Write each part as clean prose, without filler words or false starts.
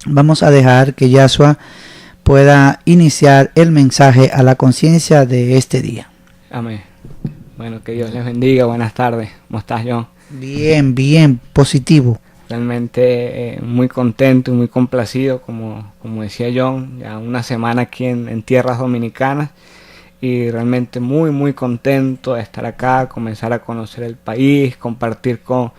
vamos a dejar que Yahshua pueda iniciar el mensaje a la conciencia de este día. Amén. Bueno, que Dios les bendiga. Buenas tardes. ¿Cómo estás, John? Bien, bien, positivo. Realmente muy contento y muy complacido, como decía John, ya una semana aquí en tierras dominicanas, y realmente muy contento de estar acá, comenzar a conocer el país, compartir con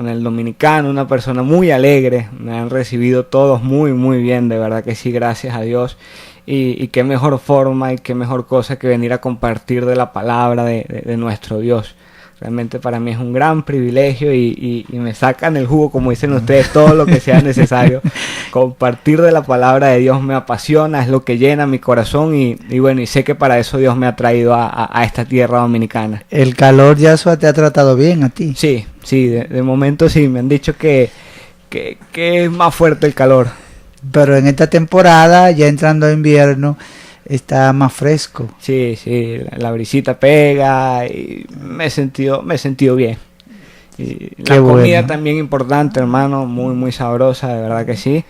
el dominicano, una persona muy alegre. Me han recibido todos muy bien, de verdad que sí, gracias a Dios. Y qué mejor forma y qué mejor cosa que venir a compartir de la palabra de nuestro Dios. Realmente para mí es un gran privilegio y me sacan el jugo, como dicen ustedes, todo lo que sea necesario. Compartir de la palabra de Dios me apasiona, es lo que llena mi corazón y bueno, y sé que para eso Dios me ha traído a esta tierra dominicana. ¿El calor, Yahshua, te ha tratado bien a ti? Sí, de momento sí, me han dicho que es más fuerte el calor. Pero en esta temporada, ya entrando a invierno, está más fresco. Sí, la brisita pega y me he sentido bien. Y la comida también importante, hermano, muy sabrosa, de verdad que sí.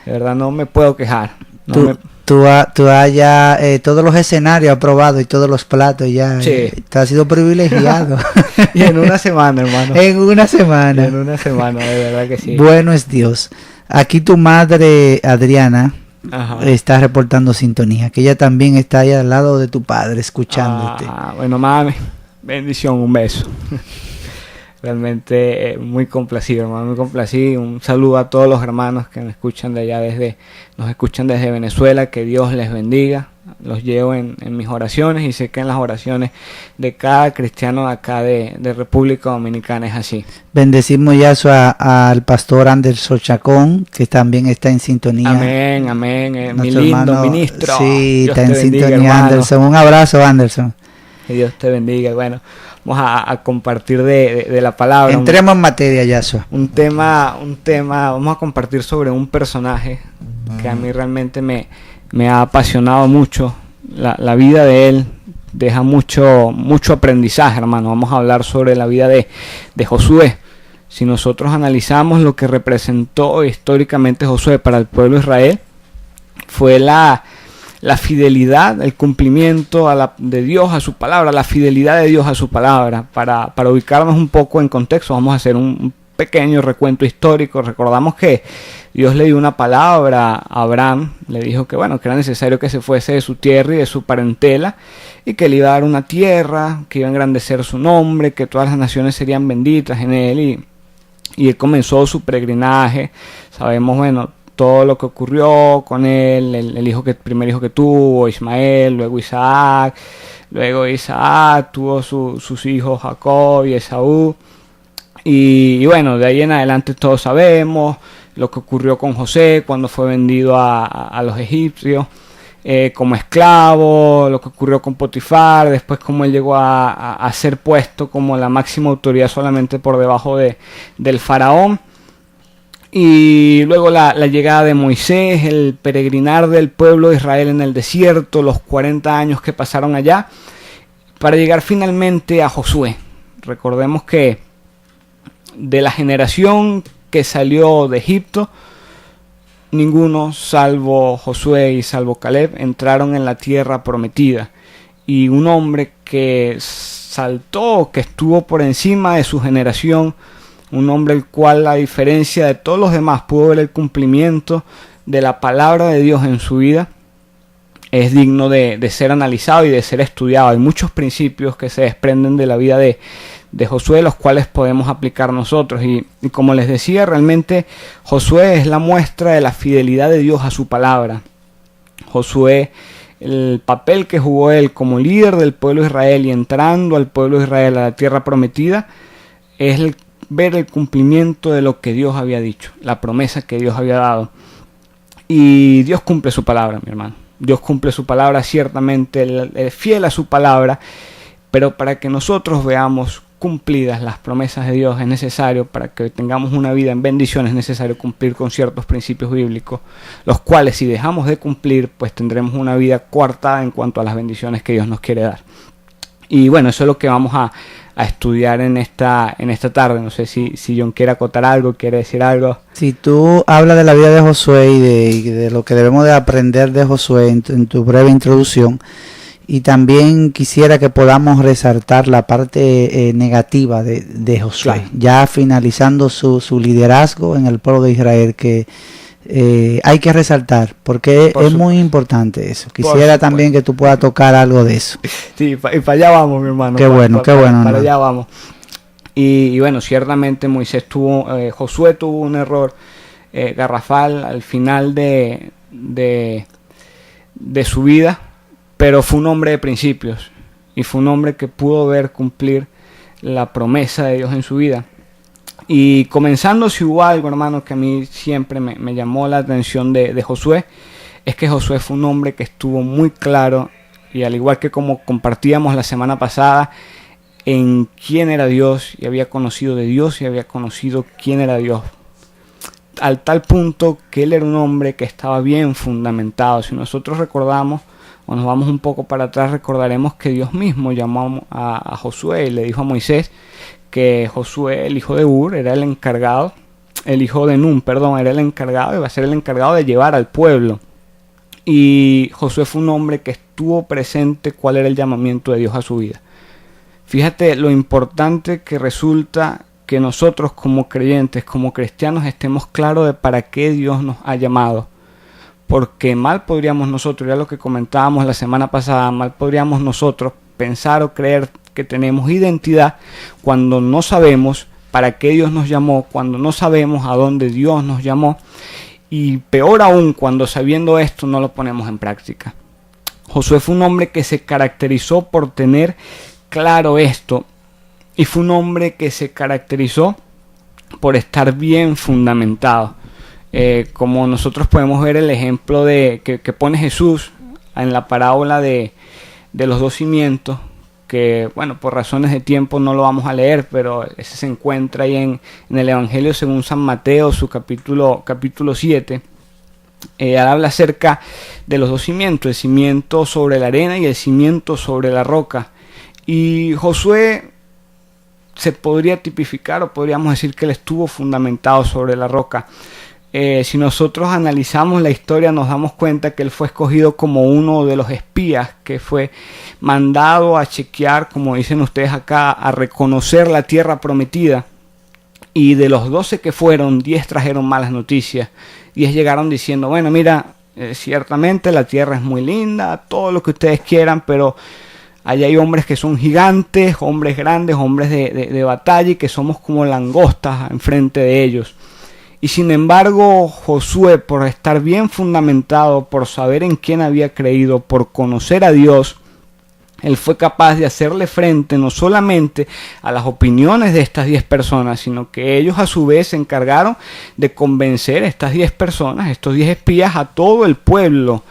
De verdad no me puedo quejar. Tú has ya todos los escenarios has probado y todos los platos ya. Sí. Te has sido privilegiado. Y en una semana, hermano. En una semana, de verdad que sí. Bueno es Dios. Aquí tu madre, Adriana, Ajá, está reportando sintonía, que ella también está ahí al lado de tu padre, escuchándote. Bueno, mami, bendición, un beso. Realmente muy complacido, hermano, muy complacido. Un saludo a todos los hermanos que nos escuchan desde Venezuela, que Dios les bendiga. Los llevo en mis oraciones y sé que en las oraciones de cada cristiano de acá de República Dominicana es así. Bendecimos ya al pastor Anderson Chacón, que también está en sintonía. Amén. Mi lindo ministro. Sí, Dios está en bendiga, sintonía, hermano. Anderson. Un abrazo, Anderson. Que Dios te bendiga. Bueno, vamos a compartir de la palabra. Entremos en materia, Yahshua. Un tema, vamos a compartir sobre un personaje que a mí realmente me ha apasionado mucho. La vida de él deja mucho aprendizaje, hermano. Vamos a hablar sobre la vida de Josué. Si nosotros analizamos lo que representó históricamente Josué para el pueblo de Israel, fue la fidelidad, el cumplimiento de Dios a su palabra, la fidelidad de Dios a su palabra. Para ubicarnos un poco en contexto, vamos a hacer un pequeño recuento histórico. Recordamos que Dios le dio una palabra a Abraham, le dijo que era necesario que se fuese de su tierra y de su parentela, y que le iba a dar una tierra, que iba a engrandecer su nombre, que todas las naciones serían benditas en él, y él comenzó su peregrinaje. Sabemos, todo lo que ocurrió con él, el primer hijo que tuvo, Ismael, luego Isaac tuvo sus hijos Jacob y Esaú, y de ahí en adelante todos sabemos lo que ocurrió con José cuando fue vendido a los egipcios como esclavo, lo que ocurrió con Potifar, después cómo él llegó a ser puesto como la máxima autoridad solamente por debajo del faraón. Y luego la llegada de Moisés, el peregrinar del pueblo de Israel en el desierto, los 40 años que pasaron allá, para llegar finalmente a Josué. Recordemos que de la generación que salió de Egipto, ninguno, salvo Josué y salvo Caleb, entraron en la tierra prometida. Y un hombre que saltó, que estuvo por encima de su generación, un hombre el cual, a diferencia de todos los demás, pudo ver el cumplimiento de la palabra de Dios en su vida, es digno de ser analizado y de ser estudiado. Hay muchos principios que se desprenden de la vida de Josué, los cuales podemos aplicar nosotros. Y como les decía, realmente Josué es la muestra de la fidelidad de Dios a su palabra. Josué, el papel que jugó él como líder del pueblo de Israel y entrando al pueblo de Israel a la tierra prometida, es ver el cumplimiento de lo que Dios había dicho, la promesa que Dios había dado. Y Dios cumple su palabra, mi hermano. Dios cumple su palabra, ciertamente Él es fiel a su palabra, pero para que nosotros veamos cumplidas las promesas de Dios es necesario, para que tengamos una vida en bendición, es necesario cumplir con ciertos principios bíblicos, los cuales si dejamos de cumplir, pues tendremos una vida coartada en cuanto a las bendiciones que Dios nos quiere dar. Y eso es lo que vamos a estudiar en esta tarde. No sé si John quiere acotar algo, quiere decir algo. Si tú hablas de la vida de Josué y de lo que debemos de aprender de Josué en tu breve introducción, y también quisiera que podamos resaltar la parte negativa de Josué, Claro. ya finalizando su liderazgo en el pueblo de Israel, que hay que resaltar, porque es muy importante eso. Quisiera también que tú puedas tocar algo de eso. Sí, y para allá vamos, mi hermano. Qué bueno. Para allá vamos. Y bueno, ciertamente Josué tuvo un error garrafal al final de su vida, pero fue un hombre de principios y fue un hombre que pudo ver cumplir la promesa de Dios en su vida. Y comenzando, si hubo algo, hermano, que a mí siempre me llamó la atención de Josué, es que Josué fue un hombre que estuvo muy claro, y al igual que como compartíamos la semana pasada, en quién era Dios, y había conocido de Dios y había conocido quién era Dios. Al tal punto que él era un hombre que estaba bien fundamentado. Si nosotros recordamos, o nos vamos un poco para atrás, recordaremos que Dios mismo llamó a Josué y le dijo a Moisés que Josué, el hijo de Ur, era el encargado, el hijo de Nun, perdón, era el encargado, iba a ser el encargado de llevar al pueblo. Y Josué fue un hombre que estuvo presente cuál era el llamamiento de Dios a su vida. Fíjate lo importante que resulta que nosotros como creyentes, como cristianos, estemos claros de para qué Dios nos ha llamado. Porque mal podríamos nosotros, ya lo que comentábamos la semana pasada, mal podríamos nosotros pensar o creer que tenemos identidad cuando no sabemos para qué Dios nos llamó, cuando no sabemos a dónde Dios nos llamó, y peor aún cuando sabiendo esto no lo ponemos en práctica. Josué fue un hombre que se caracterizó por tener claro esto, y fue un hombre que se caracterizó por estar bien fundamentado. Como nosotros podemos ver el ejemplo que pone Jesús en la parábola de los dos cimientos, que bueno, por razones de tiempo no lo vamos a leer, pero ese se encuentra ahí en el Evangelio según San Mateo, su capítulo 7. Habla acerca de los dos cimientos, el cimiento sobre la arena y el cimiento sobre la roca. Y Josué se podría tipificar, o podríamos decir que él estuvo fundamentado sobre la roca. Si nosotros analizamos la historia, nos damos cuenta que él fue escogido como uno de los espías que fue mandado a chequear, como dicen ustedes acá, a reconocer la tierra prometida. Y de los 12 que fueron, 10 trajeron malas noticias. 10 llegaron diciendo, bueno, mira, ciertamente la tierra es muy linda, todo lo que ustedes quieran, pero allá hay hombres que son gigantes, hombres grandes, hombres de batalla, y que somos como langostas enfrente de ellos. Y sin embargo, Josué, por estar bien fundamentado, por saber en quién había creído, por conocer a Dios, él fue capaz de hacerle frente no solamente a las opiniones de estas 10 personas, sino que ellos a su vez se encargaron de convencer a estas 10 personas, estos 10 espías, a todo el pueblo.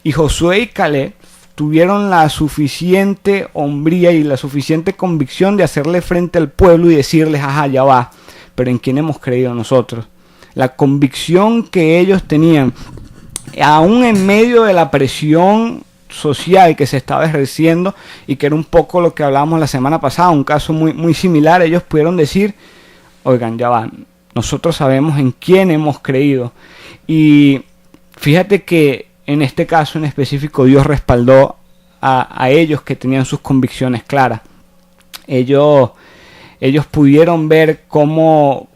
Y Josué y Caleb tuvieron la suficiente hombría y la suficiente convicción de hacerle frente al pueblo y decirles, ajá, ya va, pero ¿en quién hemos creído nosotros? La convicción que ellos tenían, aún en medio de la presión social que se estaba ejerciendo, y que era un poco lo que hablábamos la semana pasada, un caso muy similar, ellos pudieron decir, oigan, ya va, nosotros sabemos en quién hemos creído. Y fíjate que en este caso en específico Dios respaldó a ellos que tenían sus convicciones claras. Ellos pudieron ver cómo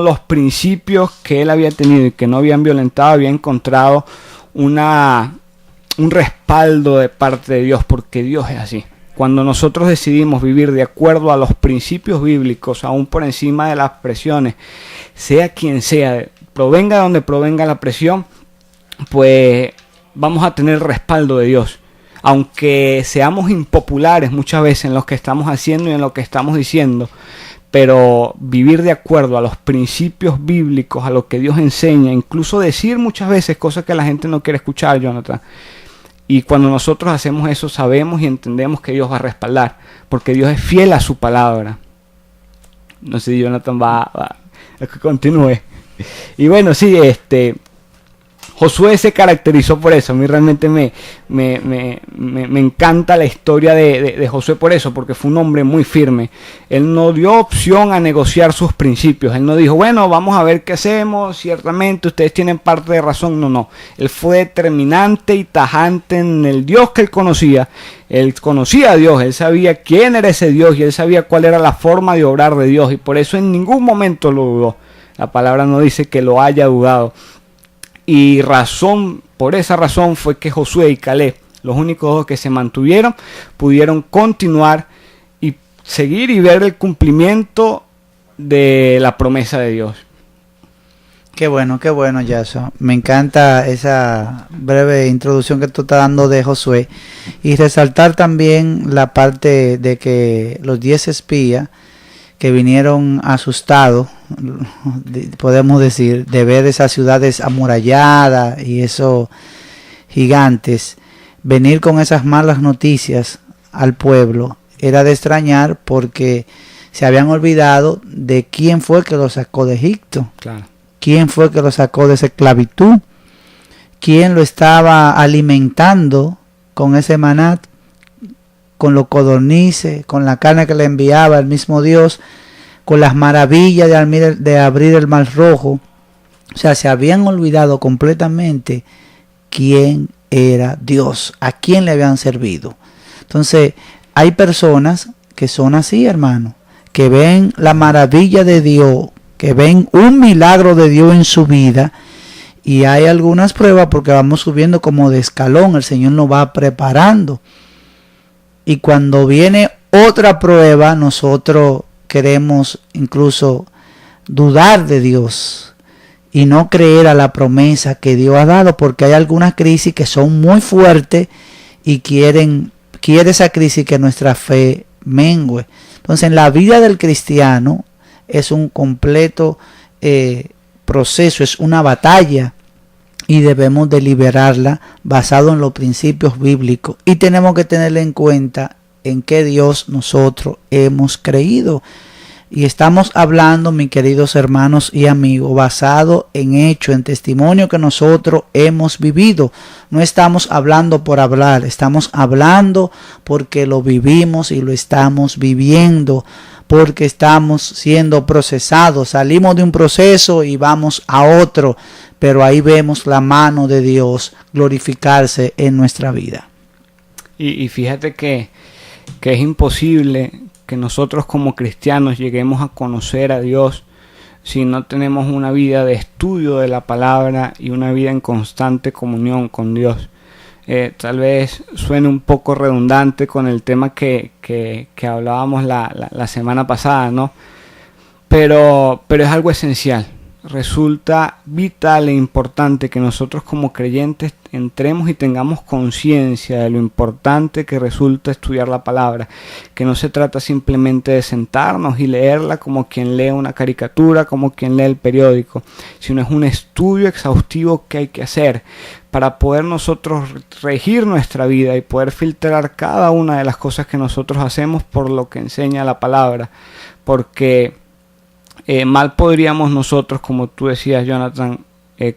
los principios que él había tenido y que no habían violentado habían encontrado un respaldo de parte de Dios, porque Dios es así. Cuando nosotros decidimos vivir de acuerdo a los principios bíblicos, aún por encima de las presiones, sea quien sea, provenga de donde provenga la presión, pues vamos a tener el respaldo de Dios. Aunque seamos impopulares muchas veces en lo que estamos haciendo y en lo que estamos diciendo, pero vivir de acuerdo a los principios bíblicos, a lo que Dios enseña, incluso decir muchas veces cosas que la gente no quiere escuchar, Jonathan. Y cuando nosotros hacemos eso, sabemos y entendemos que Dios va a respaldar, porque Dios es fiel a su palabra. No sé si Jonathan va a que continúe. Y bueno, sí, Josué se caracterizó por eso. A mí realmente me encanta la historia de Josué por eso, porque fue un hombre muy firme. Él no dio opción a negociar sus principios. Él no dijo, bueno, vamos a ver qué hacemos, ciertamente ustedes tienen parte de razón. No. Él fue determinante y tajante en el Dios que él conocía. Él conocía a Dios, él sabía quién era ese Dios y él sabía cuál era la forma de obrar de Dios, y por eso en ningún momento lo dudó. La palabra no dice que lo haya dudado. Y por esa razón fue que Josué y Caleb, los únicos dos que se mantuvieron, pudieron continuar y seguir y ver el cumplimiento de la promesa de Dios. Qué bueno, Yaso. Me encanta esa breve introducción que tú estás dando de Josué. Y resaltar también la parte de que los 10 espías que vinieron asustados, podemos decir, de ver esas ciudades amuralladas y esos gigantes, venir con esas malas noticias al pueblo, era de extrañar porque se habían olvidado de quién fue el que los sacó de Egipto. Claro. ¿Quién fue el que lo sacó de esa esclavitud? ¿Quién lo estaba alimentando con ese maná, con los codornices, con la carne que le enviaba el mismo Dios, con las maravillas de abrir el mar rojo? O sea, se habían olvidado completamente quién era Dios, a quién le habían servido. Entonces, hay personas que son así, hermano, que ven la maravilla de Dios, que ven un milagro de Dios en su vida, y hay algunas pruebas porque vamos subiendo como de escalón, el Señor nos va preparando, y cuando viene otra prueba nosotros queremos incluso dudar de Dios y no creer a la promesa que Dios ha dado, porque hay algunas crisis que son muy fuertes y quiere esa crisis que nuestra fe mengue. Entonces, en la vida del cristiano es un completo proceso, es una batalla, y debemos de liberarla basado en los principios bíblicos, y tenemos que tener en cuenta en qué Dios nosotros hemos creído. Y estamos hablando, mis queridos hermanos y amigos, basado en hechos, en testimonio que nosotros hemos vivido. No estamos hablando por hablar, estamos hablando porque lo vivimos y lo estamos viviendo, porque estamos siendo procesados. Salimos de un proceso y vamos a otro, pero ahí vemos la mano de Dios glorificarse en nuestra vida. Y fíjate que es imposible que nosotros como cristianos lleguemos a conocer a Dios si no tenemos una vida de estudio de la palabra y una vida en constante comunión con Dios. Tal vez suene un poco redundante con el tema que hablábamos la semana pasada, ¿no? Pero es algo esencial. Resulta vital e importante que nosotros como creyentes entremos y tengamos conciencia de lo importante que resulta estudiar la palabra, que no se trata simplemente de sentarnos y leerla como quien lee una caricatura, como quien lee el periódico, sino es un estudio exhaustivo que hay que hacer para poder nosotros regir nuestra vida y poder filtrar cada una de las cosas que nosotros hacemos por lo que enseña la palabra, porque mal podríamos nosotros, como tú decías, Jonathan,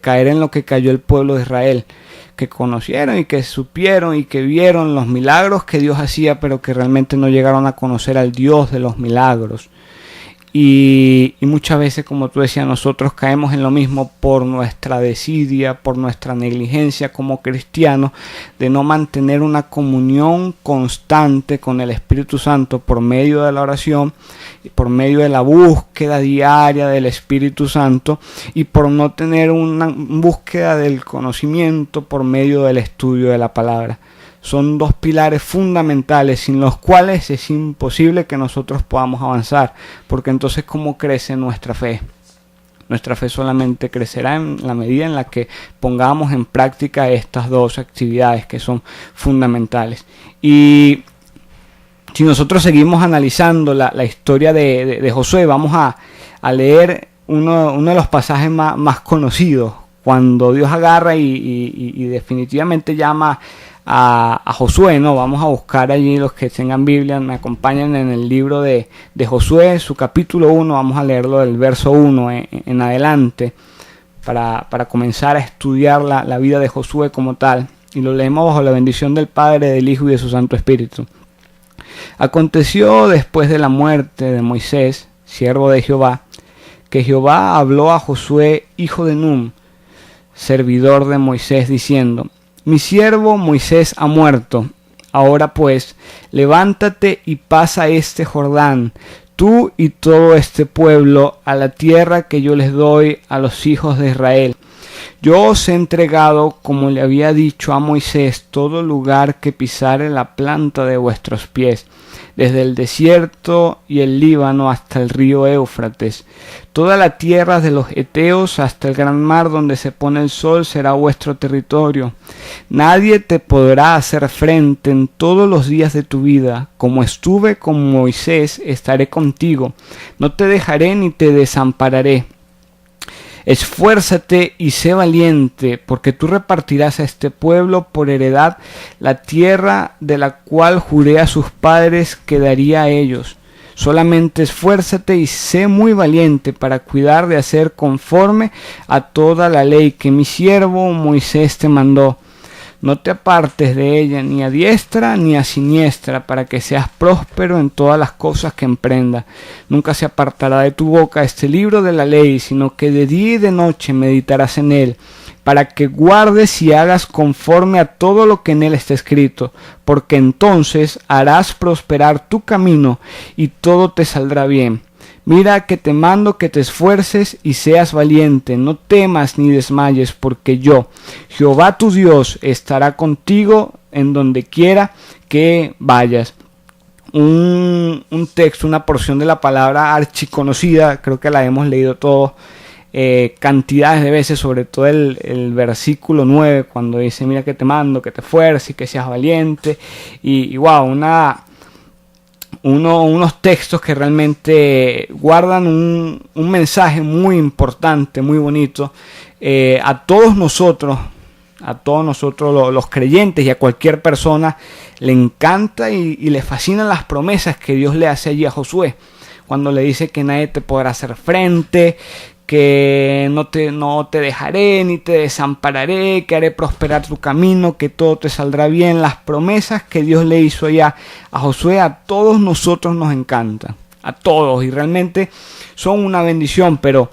caer en lo que cayó el pueblo de Israel, que conocieron y que supieron y que vieron los milagros que Dios hacía, pero que realmente no llegaron a conocer al Dios de los milagros. Y muchas veces, como tú decías, nosotros caemos en lo mismo por nuestra desidia, por nuestra negligencia como cristianos, de no mantener una comunión constante con el Espíritu Santo por medio de la oración, por medio de la búsqueda diaria del Espíritu Santo, y por no tener una búsqueda del conocimiento por medio del estudio de la palabra. Son dos pilares fundamentales sin los cuales es imposible que nosotros podamos avanzar, porque entonces ¿cómo crece nuestra fe? Nuestra fe solamente crecerá en la medida en la que pongamos en práctica estas dos actividades que son fundamentales. Y si nosotros seguimos analizando la historia de Josué, vamos a leer uno de los pasajes más conocidos, cuando Dios agarra y definitivamente llama a Josué, ¿no? Vamos a buscar allí, los que tengan Biblia, me acompañan en el libro de Josué, su capítulo 1, vamos a leerlo del verso 1 en adelante, para comenzar a estudiar la vida de Josué como tal. Y lo leemos bajo la bendición del Padre, del Hijo y de su Santo Espíritu. Aconteció después de la muerte de Moisés, siervo de Jehová, que Jehová habló a Josué, hijo de Nun, servidor de Moisés, diciendo: Mi siervo Moisés ha muerto. Ahora pues, levántate y pasa este Jordán, tú y todo este pueblo, a la tierra que yo les doy a los hijos de Israel. Yo os he entregado, como le había dicho a Moisés, todo lugar que pisare la planta de vuestros pies, desde el desierto y el Líbano hasta el río Éufrates. Toda la tierra de los heteos hasta el gran mar donde se pone el sol será vuestro territorio. Nadie te podrá hacer frente en todos los días de tu vida. Como estuve con Moisés, estaré contigo. No te dejaré ni te desampararé. Esfuérzate y sé valiente, porque tú repartirás a este pueblo por heredad la tierra de la cual juré a sus padres que daría a ellos. Solamente esfuérzate y sé muy valiente para cuidar de hacer conforme a toda la ley que mi siervo Moisés te mandó. No te apartes de ella ni a diestra ni a siniestra, para que seas próspero en todas las cosas que emprendas. Nunca se apartará de tu boca este libro de la ley, sino que de día y de noche meditarás en él, para que guardes y hagas conforme a todo lo que en él está escrito, porque entonces harás prosperar tu camino y todo te saldrá bien. Mira que te mando que te esfuerces y seas valiente, no temas ni desmayes, porque yo, Jehová tu Dios, estará contigo en donde quiera que vayas. Un texto, una porción de la palabra archiconocida, creo que la hemos leído todos cantidades de veces, sobre todo el versículo 9, cuando dice: mira que te mando que te esfuerces y que seas valiente. Y wow, unos textos que realmente guardan un mensaje muy importante, muy bonito, a todos nosotros los creyentes, y a cualquier persona le encanta y le fascinan las promesas que Dios le hace allí a Josué, cuando le dice que nadie te podrá hacer frente, que no te dejaré ni te desampararé, que haré prosperar tu camino, que todo te saldrá bien. Las promesas que Dios le hizo allá a Josué, a todos nosotros nos encantan, a todos, y realmente son una bendición. Pero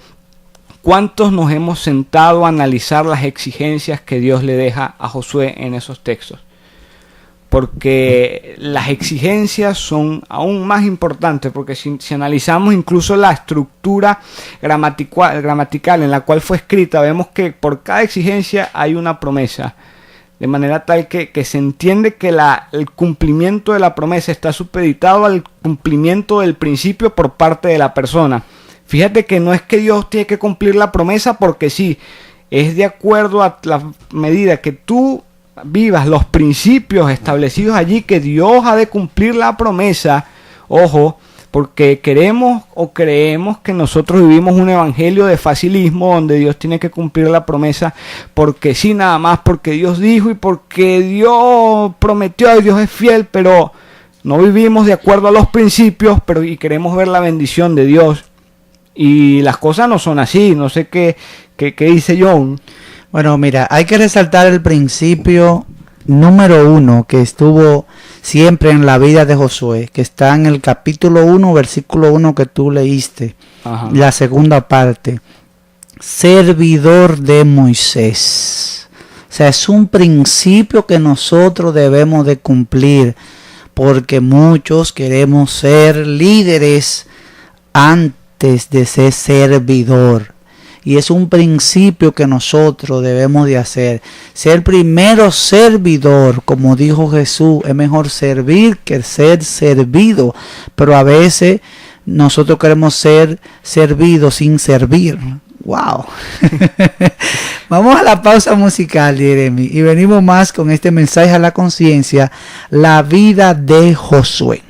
¿cuántos nos hemos sentado a analizar las exigencias que Dios le deja a Josué en esos textos? Porque las exigencias son aún más importantes, porque si analizamos incluso la estructura gramatical en la cual fue escrita, vemos que por cada exigencia hay una promesa, de manera tal que se entiende que el cumplimiento de la promesa está supeditado al cumplimiento del principio por parte de la persona. Fíjate que no es que Dios tiene que cumplir la promesa porque sí, es de acuerdo a la medida que tú vivas los principios establecidos allí, que Dios ha de cumplir la promesa. Ojo, porque queremos o creemos que nosotros vivimos un evangelio de facilismo, donde Dios tiene que cumplir la promesa porque sí, nada más, porque Dios dijo y porque Dios prometió y Dios es fiel, pero no vivimos de acuerdo a los principios, y queremos ver la bendición de Dios. Y las cosas no son así. No sé qué dice John. Bueno, mira, hay que resaltar el principio número 1 que estuvo siempre en la vida de Josué, que está en el capítulo 1, versículo 1 que tú leíste. Ajá. La segunda parte: servidor de Moisés. O sea, es un principio que nosotros debemos de cumplir, porque muchos queremos ser líderes antes de ser servidor. Y es un principio que nosotros debemos de hacer. Ser primero servidor, como dijo Jesús, es mejor servir que ser servido. Pero a veces nosotros queremos ser servidos sin servir. ¡Wow! Vamos a la pausa musical, Jeremy, y venimos más con este mensaje a la conciencia, la vida de Josué.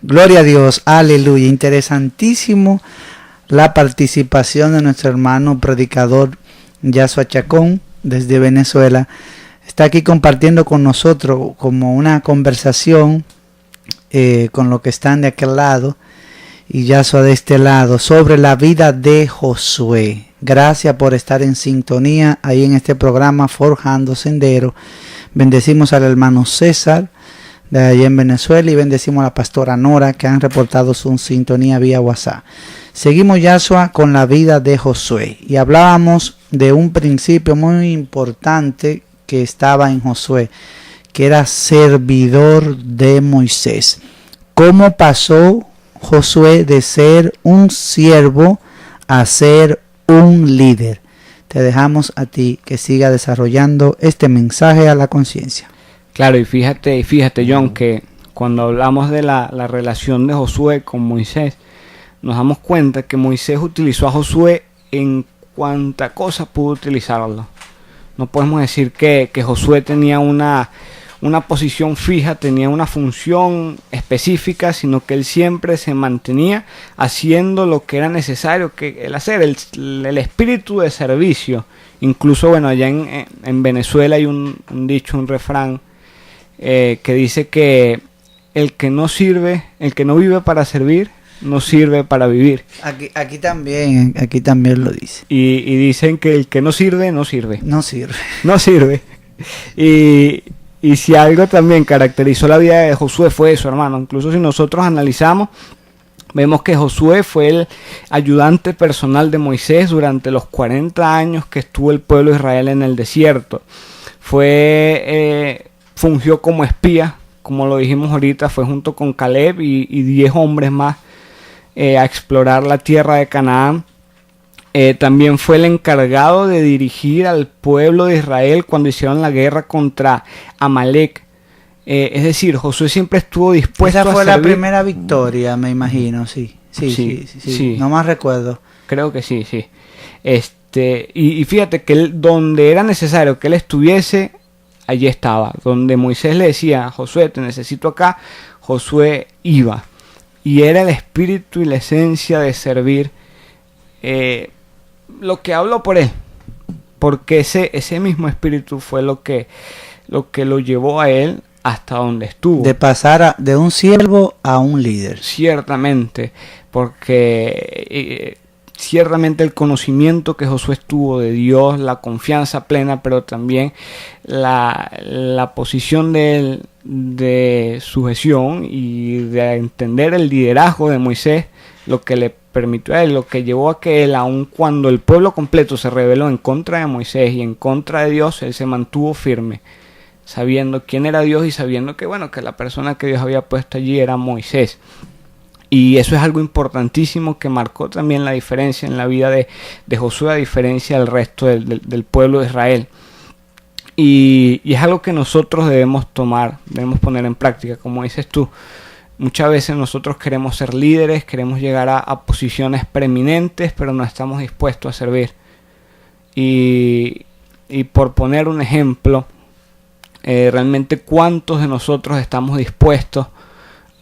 Gloria a Dios, aleluya. Interesantísimo la participación de nuestro hermano predicador Yasua Chacón desde Venezuela. Está aquí compartiendo con nosotros como una conversación con los que están de aquel lado. y Yasua de este lado, sobre la vida de Josué. Gracias por estar en sintonía ahí en este programa Forjando Sendero. Bendecimos al hermano César de allá en Venezuela y bendecimos a la pastora Nora, que han reportado su sintonía vía WhatsApp. Seguimos, Yasua, con la vida de Josué y hablábamos de un principio muy importante que estaba en Josué, que era servidor de Moisés. ¿Cómo pasó Josué de ser un siervo a ser un líder? Te dejamos a ti que siga desarrollando este mensaje a la conciencia. Claro, y fíjate John, que cuando hablamos de la relación de Josué con Moisés, nos damos cuenta que Moisés utilizó a Josué en cuanta cosa pudo utilizarlo. No podemos decir que Josué tenía una posición fija, tenía una función específica, sino que él siempre se mantenía haciendo lo que era necesario que él hacer, el espíritu de servicio. Incluso, bueno, allá en Venezuela hay un dicho, un refrán que dice que el que no vive para servir, no sirve para vivir. Aquí también lo dice. Y dicen que el que no sirve, no sirve. No sirve. No sirve. Y si algo también caracterizó la vida de Josué fue eso, hermano. Incluso si nosotros analizamos, vemos que Josué fue el ayudante personal de Moisés durante los 40 años que estuvo el pueblo de Israel en el desierto. Fungió como espía, como lo dijimos ahorita, fue junto con Caleb y 10 hombres más a explorar la tierra de Canaán. También fue el encargado de dirigir al pueblo de Israel cuando hicieron la guerra contra Amalek. Es decir, Josué siempre estuvo dispuesto a servir. Esa fue la primera victoria, me imagino, sí. No más recuerdo. Creo que sí. Y fíjate que él, donde era necesario que él estuviese, allí estaba. Donde Moisés le decía, Josué, te necesito acá, Josué iba. Y era el espíritu y la esencia de servir lo que habló por él. Porque ese mismo espíritu fue lo que lo llevó a él hasta donde estuvo. De pasar de un siervo a un líder. Ciertamente, porque ciertamente el conocimiento que Josué tuvo de Dios, la confianza plena, pero también la posición de sujeción y de entender el liderazgo de Moisés, lo que le permitió a él, lo que llevó a que él, aun cuando el pueblo completo se rebeló en contra de Moisés y en contra de Dios, él se mantuvo firme, sabiendo quién era Dios y sabiendo que la persona que Dios había puesto allí era Moisés. Y eso es algo importantísimo que marcó también la diferencia en la vida de Josué, a diferencia del resto del pueblo de Israel. Y es algo que nosotros debemos poner en práctica, como dices tú. Muchas veces nosotros queremos ser líderes, queremos llegar a posiciones preeminentes, pero no estamos dispuestos a servir. Y por poner un ejemplo, realmente cuántos de nosotros estamos dispuestos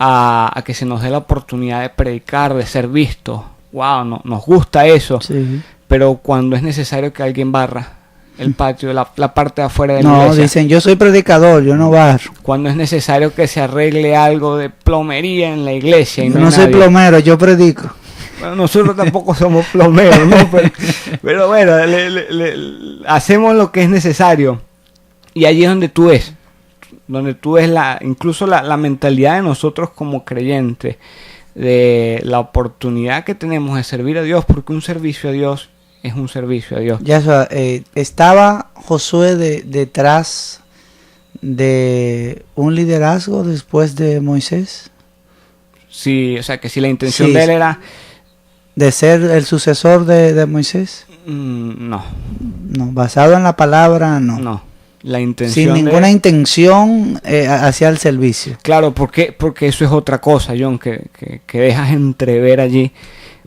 a que se nos dé la oportunidad de predicar, de ser vistos. Wow, nos gusta eso. Sí. Pero cuando es necesario que alguien barra el patio, la parte de afuera de la iglesia. No, dicen, yo soy predicador, yo no barro. Cuando es necesario que se arregle algo de plomería en la iglesia. Y no soy plomero, yo predico. Bueno, nosotros tampoco somos plomeros, ¿no? Pero bueno, hacemos lo que es necesario. Y allí es donde tú ves incluso la mentalidad de nosotros como creyentes, de la oportunidad que tenemos de servir a Dios, porque un servicio a Dios es un servicio a Dios. Ya, ¿estaba Josué detrás de un liderazgo después de Moisés? Sí, o sea, que si la intención de él era ¿de ser el sucesor de Moisés? No, basado en la palabra, no. No. La intención sin ninguna intención hacia el servicio. Claro, porque eso es otra cosa, John, que dejas entrever allí.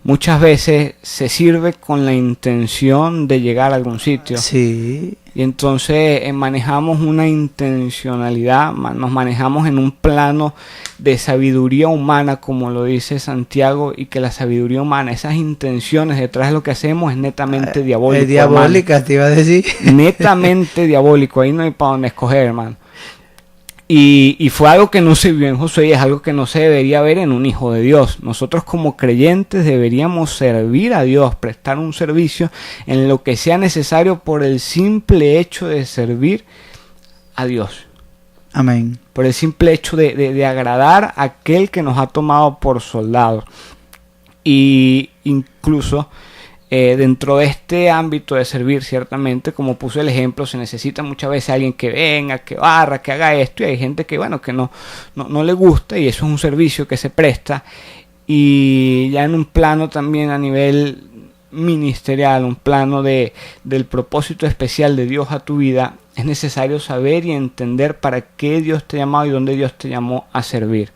Muchas veces se sirve con la intención de llegar a algún sitio. Sí. Y entonces manejamos una intencionalidad, nos manejamos en un plano de sabiduría humana, como lo dice Santiago, y que la sabiduría humana, esas intenciones detrás de lo que hacemos es netamente diabólico. Es diabólica, hermano. Te iba a decir. Netamente diabólico, ahí no hay para dónde escoger, hermano. Y fue algo que no se vio en Josué y es algo que no se debería ver en un hijo de Dios. Nosotros como creyentes deberíamos servir a Dios, prestar un servicio en lo que sea necesario por el simple hecho de servir a Dios. Amén. Por el simple hecho de agradar a aquel que nos ha tomado por soldados. Y incluso dentro de este ámbito de servir, ciertamente, como puse el ejemplo, se necesita muchas veces alguien que venga, que barra, que haga esto, y hay gente que, bueno, que no le gusta, y eso es un servicio que se presta. Y ya en un plano también a nivel ministerial, un plano del propósito especial de Dios a tu vida, es necesario saber y entender para qué Dios te ha llamado y dónde Dios te llamó a servir.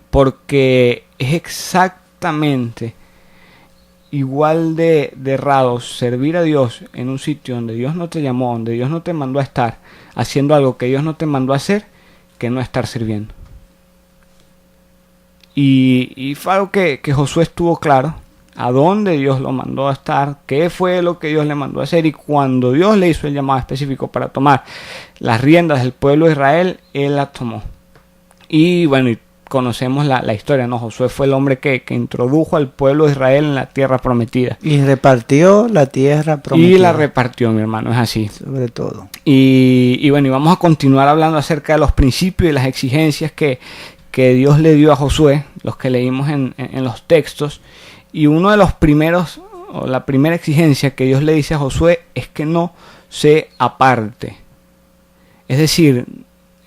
Porque es exactamente igual de errado servir a Dios en un sitio donde Dios no te llamó, donde Dios no te mandó a estar, haciendo algo que Dios no te mandó a hacer, que no estar sirviendo. Y fue algo que Josué estuvo claro, a dónde Dios lo mandó a estar, qué fue lo que Dios le mandó a hacer, y cuando Dios le hizo el llamado específico para tomar las riendas del pueblo de Israel, él las tomó. Y bueno, conocemos la historia, ¿no? Josué fue el hombre que introdujo al pueblo de Israel en la tierra prometida. Y repartió la tierra prometida. Y la repartió, mi hermano, es así. Sobre todo. Y bueno, y vamos a continuar hablando acerca de los principios y las exigencias que Dios le dio a Josué, los que leímos en los textos. Y uno de los primeros, o la primera exigencia que Dios le dice a Josué es que no se aparte. Es decir,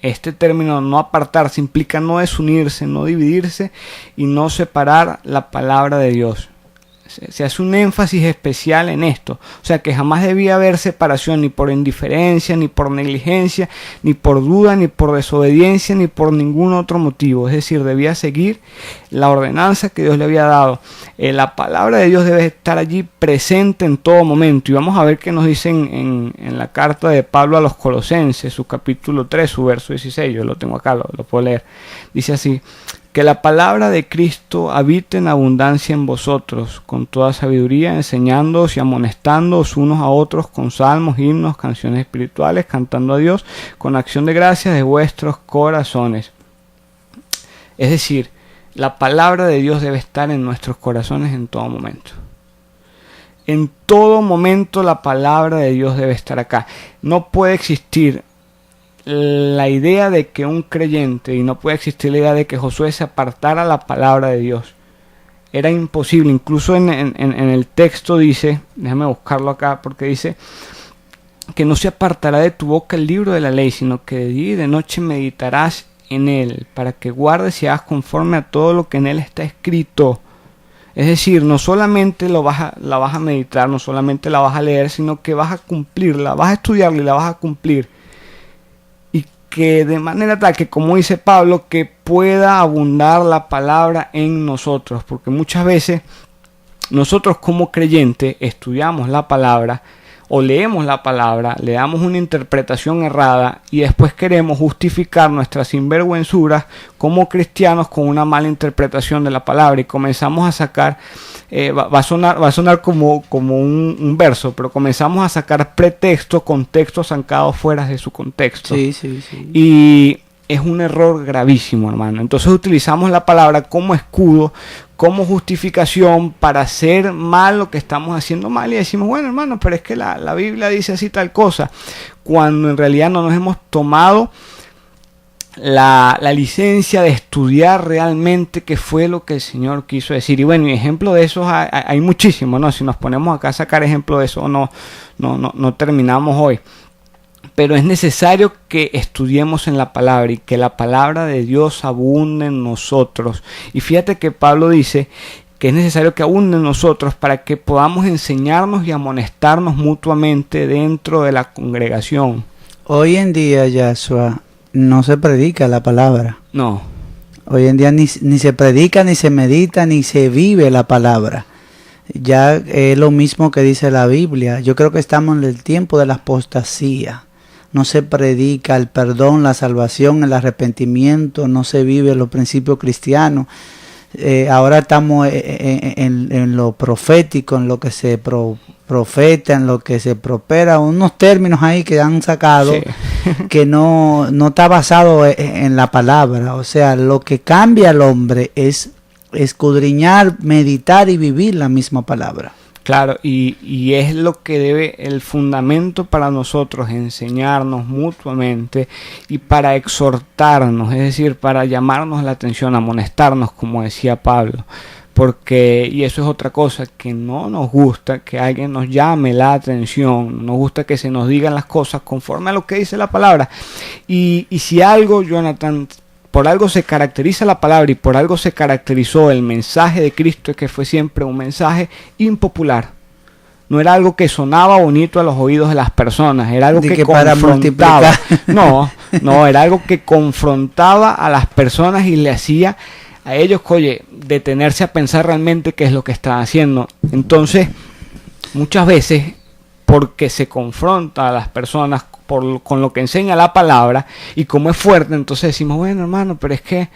este término no apartarse implica no desunirse, no dividirse y no separar la palabra de Dios. Se hace un énfasis especial en esto. O sea que jamás debía haber separación ni por indiferencia, ni por negligencia, ni por duda, ni por desobediencia, ni por ningún otro motivo. Es decir, debía seguir la ordenanza que Dios le había dado. La palabra de Dios debe estar allí presente en todo momento. Y vamos a ver qué nos dicen en la carta de Pablo a los Colosenses, su capítulo 3, su verso 16. Yo lo tengo acá, lo puedo leer. Dice así: que la palabra de Cristo habite en abundancia en vosotros, con toda sabiduría, enseñándoos y amonestándoos unos a otros con salmos, himnos, canciones espirituales, cantando a Dios con acción de gracias de vuestros corazones. Es decir, la palabra de Dios debe estar en nuestros corazones en todo momento. En todo momento la palabra de Dios debe estar acá. No puede existir la idea de que un creyente, y no puede existir la idea de que Josué se apartara la palabra de Dios. Era imposible. Incluso en el texto dice, déjame buscarlo acá, porque dice que no se apartará de tu boca el libro de la ley, sino que de día y de noche meditarás en él, para que guardes y hagas conforme a todo lo que en él está escrito. Es decir, no solamente la vas a meditar, no solamente la vas a leer, sino que vas a cumplirla, vas a estudiarla y la vas a cumplir. Que de manera tal que, como dice Pablo, que pueda abundar la palabra en nosotros, porque muchas veces nosotros como creyentes estudiamos la palabra o leemos la palabra, le damos una interpretación errada y después queremos justificar nuestras sinvergüenzuras como cristianos con una mala interpretación de la palabra y comenzamos a sacar, va a sonar como un verso, pero comenzamos a sacar pretextos, contextos sacados fuera de su contexto. Sí. Y es un error gravísimo, hermano. Entonces utilizamos la palabra como escudo, como justificación para hacer mal lo que estamos haciendo mal y decimos, bueno, hermano, pero es que la Biblia dice así tal cosa, cuando en realidad no nos hemos tomado la licencia de estudiar realmente qué fue lo que el Señor quiso decir. Y bueno, y ejemplo de eso hay muchísimos, ¿no? Si nos ponemos acá a sacar ejemplo de eso, no terminamos hoy. Pero es necesario que estudiemos en la palabra y que la palabra de Dios abunde en nosotros. Y fíjate que Pablo dice que es necesario que abunde en nosotros para que podamos enseñarnos y amonestarnos mutuamente dentro de la congregación. Hoy en día, Yahshua, no se predica la palabra. No. Hoy en día ni se predica, ni se medita, ni se vive la palabra. Ya es lo mismo que dice la Biblia. Yo creo que estamos en el tiempo de la apostasía. No se predica el perdón, la salvación, el arrepentimiento, no se vive los principios cristianos. Ahora estamos en lo profético, en lo que se profeta, en lo que se prospera, unos términos ahí que han sacado Sí. que no está basado en la palabra. O sea, lo que cambia al hombre es escudriñar, meditar y vivir la misma palabra. Claro, y es lo que debe el fundamento para nosotros, enseñarnos mutuamente y para exhortarnos, es decir, para llamarnos la atención, amonestarnos, como decía Pablo. Porque, y eso es otra cosa, que no nos gusta que alguien nos llame la atención, nos gusta que se nos digan las cosas conforme a lo que dice la palabra. Y si algo, Jonathan, por algo se caracteriza la palabra y por algo se caracterizó el mensaje de Cristo, es que fue siempre un mensaje impopular. No era algo que sonaba bonito a los oídos de las personas, era algo que confrontaba. No, era algo que confrontaba a las personas y le hacía a ellos, oye, detenerse a pensar realmente qué es lo que están haciendo. Entonces, muchas veces, porque se confronta a las personas con lo que enseña la palabra, y como es fuerte, entonces decimos, bueno, hermano, pero es que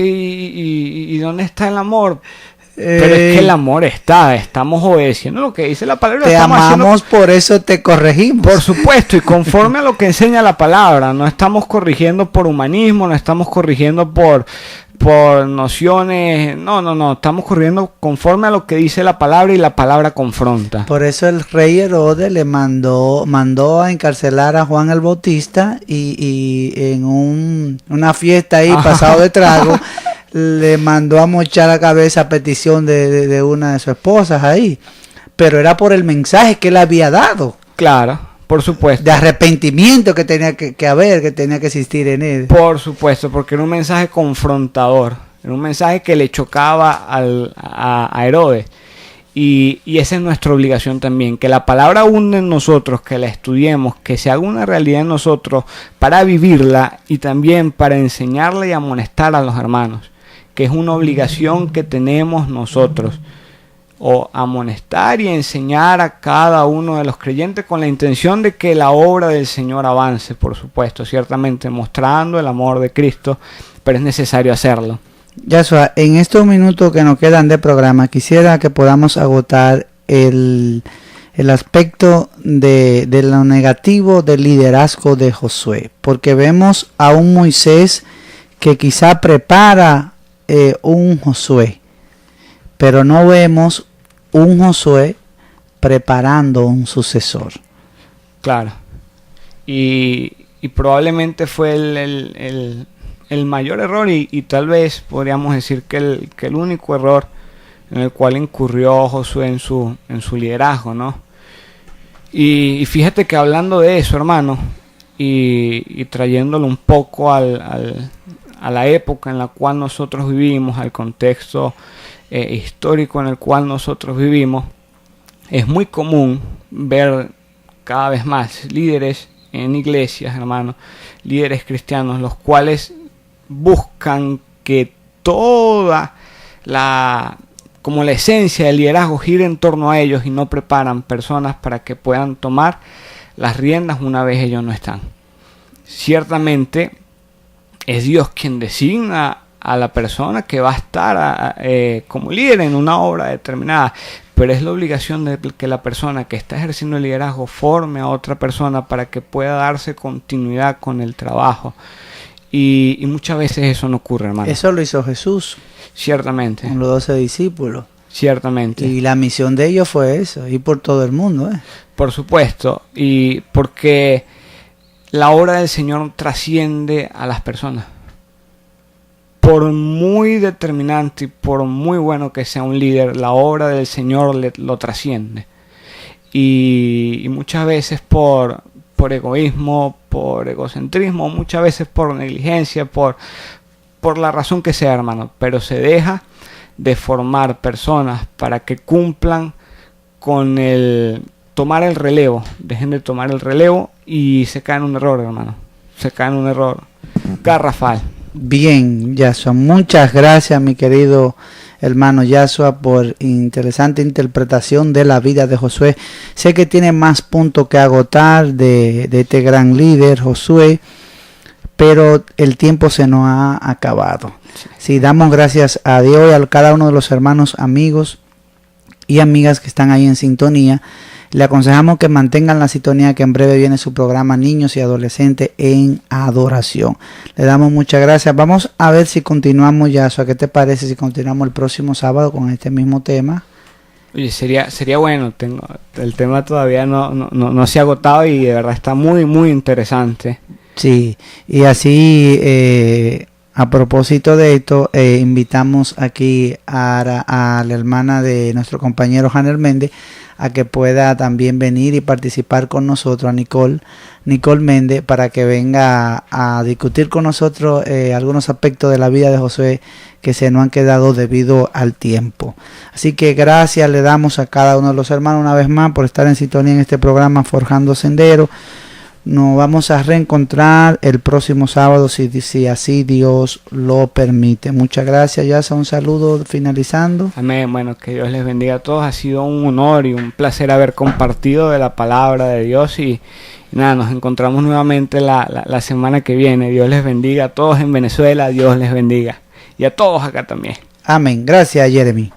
¿y dónde está el amor? Pero es que el amor estamos obedeciendo lo que dice la palabra. Te amamos, por eso te corregimos. Por supuesto, y conforme a lo que enseña la palabra. No estamos corrigiendo por humanismo, no estamos corrigiendo por nociones, no, estamos corrigiendo conforme a lo que dice la palabra, y la palabra confronta. Por eso el rey Herodes le mandó a encarcelar a Juan el Bautista, y en una fiesta ahí, pasado de trago, le mandó a mochar la cabeza a petición de una de sus esposas ahí. Pero era por el mensaje que él había dado. Claro, por supuesto. De arrepentimiento que tenía que haber, que tenía que existir en él. Por supuesto, porque era un mensaje confrontador. Era un mensaje que le chocaba a Herodes. Y esa es nuestra obligación también, que la palabra hunde en nosotros, que la estudiemos, que se haga una realidad en nosotros para vivirla y también para enseñarla y amonestar a los hermanos, que es una obligación que tenemos nosotros, o amonestar y enseñar a cada uno de los creyentes con la intención de que la obra del Señor avance, por supuesto, ciertamente mostrando el amor de Cristo, pero es necesario hacerlo. Yasua, en estos minutos que nos quedan de programa, quisiera que podamos agotar el aspecto de lo negativo del liderazgo de Josué, porque vemos a un Moisés que quizá prepara un Josué, pero no vemos un Josué preparando un sucesor. Claro, y probablemente fue el mayor error, y tal vez podríamos decir que el único error en el cual incurrió Josué en su liderazgo, ¿no? Y fíjate que hablando de eso, hermano, y trayéndolo un poco a la época en la cual nosotros vivimos, al contexto histórico en el cual nosotros vivimos, es muy común ver cada vez más líderes en iglesias, hermanos, líderes cristianos, los cuales buscan que toda como la esencia del liderazgo gire en torno a ellos, y no preparan personas para que puedan tomar las riendas una vez ellos no están. Ciertamente es Dios quien designa a la persona que va a estar como líder en una obra determinada, pero es la obligación de que la persona que está ejerciendo el liderazgo forme a otra persona para que pueda darse continuidad con el trabajo. Y muchas veces eso no ocurre, hermano. Eso lo hizo Jesús. Ciertamente. Con los 12 discípulos. Ciertamente. Y la misión de ellos fue eso, ir por todo el mundo. Por supuesto. Y porque la obra del Señor trasciende a las personas. Por muy determinante y por muy bueno que sea un líder, la obra del Señor lo trasciende. Y muchas veces por egoísmo, por egocentrismo, muchas veces por negligencia, por la razón que sea, hermano, pero se deja de formar personas para que cumplan con tomar el relevo. Dejen de tomar el relevo y se caen en un error, hermano. Se caen en un error garrafal. Bien, Yasua, muchas gracias, mi querido hermano Yasua, por interesante interpretación de la vida de Josué. Sé que tiene más puntos que agotar de este gran líder Josué, pero el tiempo se nos ha acabado. Sí, damos gracias a Dios y a cada uno de los hermanos amigos y amigas que están ahí en sintonía. Le aconsejamos que mantengan la sintonía, que en breve viene su programa Niños y Adolescentes en Adoración. Le damos muchas gracias. Vamos a ver si continuamos, Yasua. ¿Qué te parece si continuamos el próximo sábado con este mismo tema? Oye, sería bueno. El tema todavía no se ha agotado y de verdad está muy, muy interesante. Sí, y así, a propósito de esto, invitamos aquí a la hermana de nuestro compañero Hanner Méndez a que pueda también venir y participar con nosotros, a Nicole Méndez, para que venga a discutir con nosotros algunos aspectos de la vida de Josué que se nos han quedado debido al tiempo. Así que gracias le damos a cada uno de los hermanos una vez más por estar en sintonía en este programa Forjando Sendero. Nos vamos a reencontrar el próximo sábado si así Dios lo permite. Muchas gracias, Yasa. Un saludo finalizando. Amén. Bueno, que Dios les bendiga a todos. Ha sido un honor y un placer haber compartido de la palabra de Dios. Y nada, nos encontramos nuevamente la semana que viene. Dios les bendiga a todos en Venezuela. Dios les bendiga. Y a todos acá también. Amén. Gracias, Jeremy.